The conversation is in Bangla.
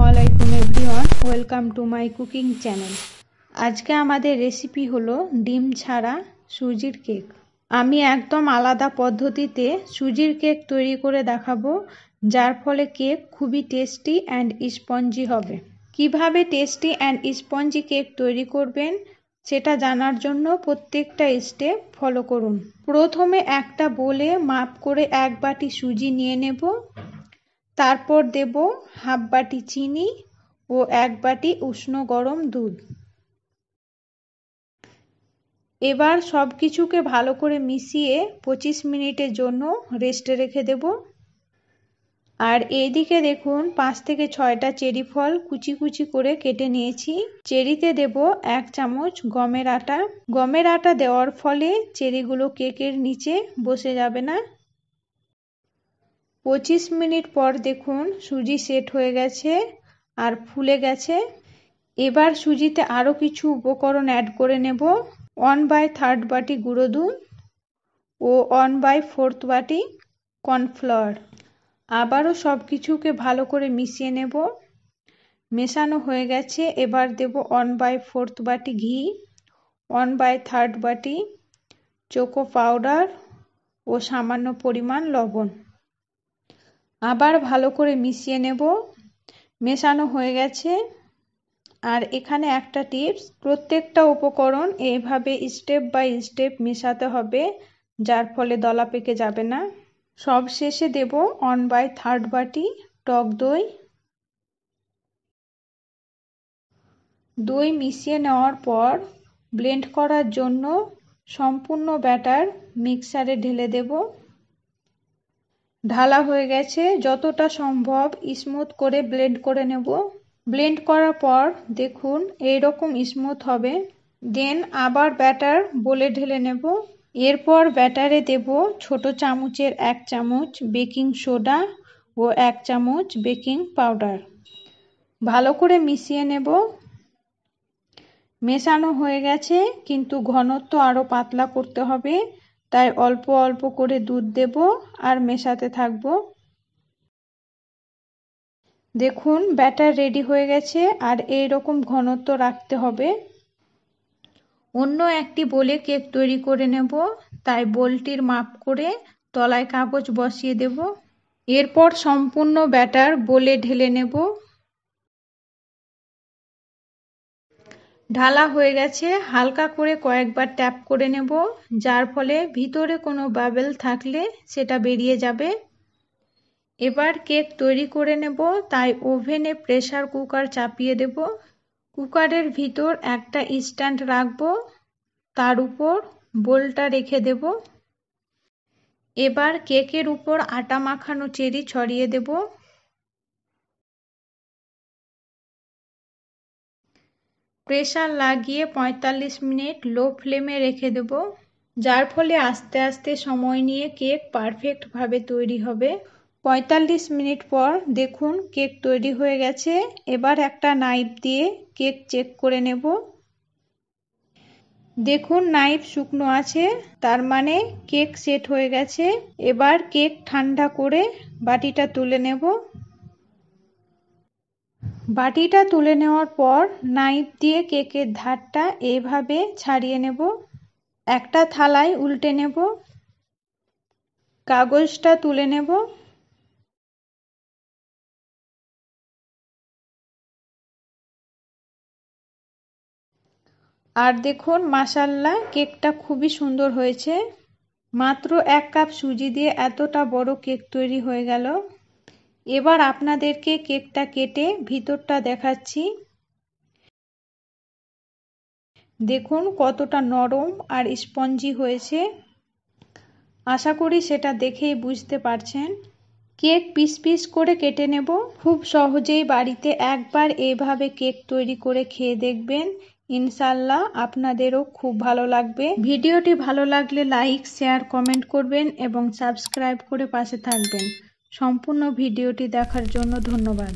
আসসালামু আলাইকুম everyone, welcome to my cooking channel. আজকে আমাদের রেসিপি হলো ডিম ছাড়া সুজির কেক। আমি একদম আলাদা পদ্ধতিতে সুজির কেক তৈরি করে দেখাবো, যার ফলে কেক খুবই টেস্টি অ্যান্ড স্পঞ্জি হবে। কিভাবে টেস্টি অ্যান্ড স্পঞ্জি কেক তৈরি করবেন সেটা জানার জন্য প্রত্যেকটা স্টেপ ফলো করুন। প্রথমে একটা বোলে মাপ করে 1 বাটি সুজি নিয়ে নেব। তারপর দেব হাফ বাটি চিনি ও 1 বাটি উষ্ণ গরম দুধ। এবার সব কিছুকে ভালো করে মিশিয়ে 25 মিনিটের জন্য রেস্টে রেখে দেব। আর এইদিকে দেখুন 5 থেকে 6টা চেরি ফল কুচি কুচি করে কেটে নিয়েছি। চেরিতে দেব 1 চামচ গমের আটা। গমের আটা দেওয়ার ফলে চেরিগুলো কেকের নিচে বসে যাবে না। 25 মিনিট পর দেখুন সুজি সেট হয়ে গেছে আর ফুলে গেছে। এবার সুজিতে আরও কিছু উপকরণ অ্যাড করে নেব। 1/3 বাটি গুঁড়ো দুধ ও 1/4 বাটি কর্নফ্লাওয়ার। আবারও সব কিছুকে ভালো করে মিশিয়ে নেব। মেশানো হয়ে গেছে। এবার দেব 1/4 বাটি ঘি, 1/3 বাটি চোকো পাউডার ও সামান্য পরিমাণ লবণ। আবার ভালো করে মিশিয়ে নেব। মেশানো হয়ে গেছে। আর এখানে একটা টিপস, প্রত্যেকটা উপকরণ এইভাবে স্টেপ বাই স্টেপ মেশাতে হবে, যার ফলে দলা পেকে যাবে না। সব শেষে দেব 1/3 বাটি টক দই। দই মিশিয়ে নেওয়ার পর ব্লেন্ড করার জন্য সম্পূর্ণ ব্যাটার মিক্সারে ঢেলে দেব। ঢালা হয়ে গেছে। যতটা সম্ভব স্মুথ করে ব্লেন্ড করে নেব। ব্লেন্ড করার পর দেখুন এইরকম স্মুথ হবে। দেন আবার ব্যাটার বলে ঢেলে নেব। এরপর ব্যাটারে দেব ছোট চামচের 1 চামচ বেকিং সোডা ও 1 চামচ বেকিং পাউডার। ভালো করে মিশিয়ে নেব। মেশানো হয়ে গেছে, কিন্তু ঘনত্ব আরও পাতলা করতে হবে, তাই অল্প অল্প করে দুধ দেব আর মেশাতে থাকব। দেখুন ব্যাটার রেডি হয়ে গেছে আর এই রকম ঘনত্ব রাখতে হবে। অন্য একটি বোলে কেক তৈরি করে নেব, তাই বোলটির মাপ করে তলায় কাগজ বসিয়ে দেব। এরপর সম্পূর্ণ ব্যাটার বোলে ঢেলে নেব। ঢালা হয়ে গেছে। হালকা করে কয়েকবার ট্যাপ করে নেব, যার ফলে ভিতরে কোনো বাবেল থাকলে সেটা বেরিয়ে যাবে। এবার কেক তৈরি করে নেব, তাই ওভেনে প্রেসার কুকার চাপিয়ে দেব। কুকারের ভিতর একটা স্ট্যান্ড রাখবো, তার উপর বোলটা রেখে দেব। এবার কেকের উপর আটা মাখানো চেরি ছড়িয়ে দেব। প্রেসার লাগিয়ে 45 মিনিট লো ফ্লেমে রেখে দেব, যার ফলে আস্তে আস্তে সময় নিয়ে কেক পারফেক্টভাবে তৈরি হবে। 45 মিনিট পর দেখুন কেক তৈরি হয়ে গেছে। এবার একটা নাইফ দিয়ে কেক চেক করে নেব। দেখুন নাইফ শুকনো আছে, তার মানে কেক সেট হয়ে গেছে। এবার কেক ঠান্ডা করে বাটিটা তুলে নেব। বাটিটা তুলে নেওয়ার পর নাইফ দিয়ে কেকের ধারটা এইভাবে ছাড়িয়ে নেব। একটা থালায় উল্টে নেব। কাগজটা তুলে নেব। আর দেখুন মাশাআল্লাহ কেকটা খুবই সুন্দর হয়েছে। মাত্র 1 কাপ সুজি দিয়ে এতটা বড় কেক তৈরি হয়ে গেল। এবার আপনাদেরকে কেকটা কেটে ভিতরটা দেখাচ্ছি। দেখুন কতটা নরম আর স্পঞ্জি হয়েছে। আশা করি সেটা দেখেই বুঝতে পারছেন। কেক পিস পিস করে কেটে নেব। খুব সহজেই বাড়িতে একবার এইভাবে কেক তৈরি করে খেয়ে দেখবেন, ইনশাল্লাহ আপনাদেরও খুব ভালো লাগবে। ভিডিওটি ভালো লাগলে লাইক, শেয়ার, কমেন্ট করবেন এবং সাবস্ক্রাইব করে পাশে থাকবেন। সম্পূর্ণ ভিডিওটি দেখার জন্য ধন্যবাদ।